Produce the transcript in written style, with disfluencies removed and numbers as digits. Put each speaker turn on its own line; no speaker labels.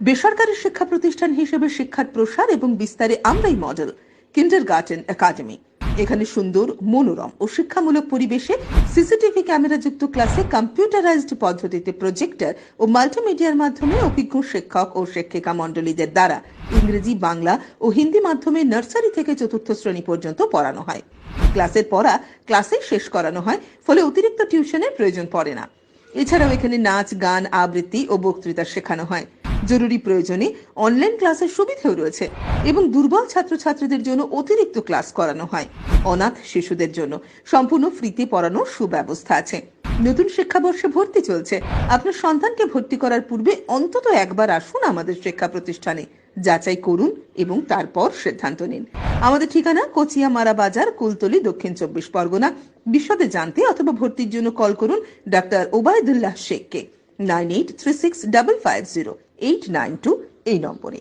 বেসরকারি শিক্ষা প্রতিষ্ঠান হিসেবে শিক্ষার প্রসার এবং বিস্তারে আমরাই মডেল। Kindergarten academy. এখানে সুন্দর, মনোরম ও শিক্ষামূলক পরিবেশে সিসিটিভি ক্যামেরাযুক্ত ক্লাসে কম্পিউটারাইজড পদ্ধতিতে প্রজেক্টর ও মাল্টিমিডিয়ার মাধ্যমে অভিজ্ঞ শিক্ষক ও শিক্ষিকা মণ্ডলীদের দ্বারা ইংরেজি, বাংলা ও হিন্দি মাধ্যমে নার্সারি থেকে চতুর্থ শ্রেণী পর্যন্ত পড়ানো হয়। ক্লাসের পড়া ক্লাসে শেষ করানো হয়, ফলে অতিরিক্ত টিউশনের প্রয়োজন পড়ে না। এছাড়াও এখানে নাচ, গান, আবৃত্তি ও বক্তৃতা শেখানো হয়। জরুরি প্রয়োজনে অনলাইন ক্লাসের সুবিধাও রয়েছে এবং দুর্বল ছাত্রছাত্রীদের জন্য অতিরিক্ত ক্লাস করানো হয়। অনাথ শিশুদের জন্য সম্পূর্ণ ফ্রিতে পড়ানোর সুব্যবস্থা আছে। নতুন শিক্ষাবর্ষে ভর্তি চলছে। আপনার সন্তানকে ভর্তি করার পূর্বে অন্তত একবার আসুন আমাদের শিক্ষা প্রতিষ্ঠানে, যাচাই করুন এবং তারপর সিদ্ধান্ত নিন। আমাদের ঠিকানা কচিয়ামারা বাজার, কুলতলি, দক্ষিণ 24 পরগনা। বিশদে জানতে অথবা ভর্তির জন্য কল করুন ডাক্তার ওবায়দুল্লাহ শেখকে 9836550892 এই নম্বরে।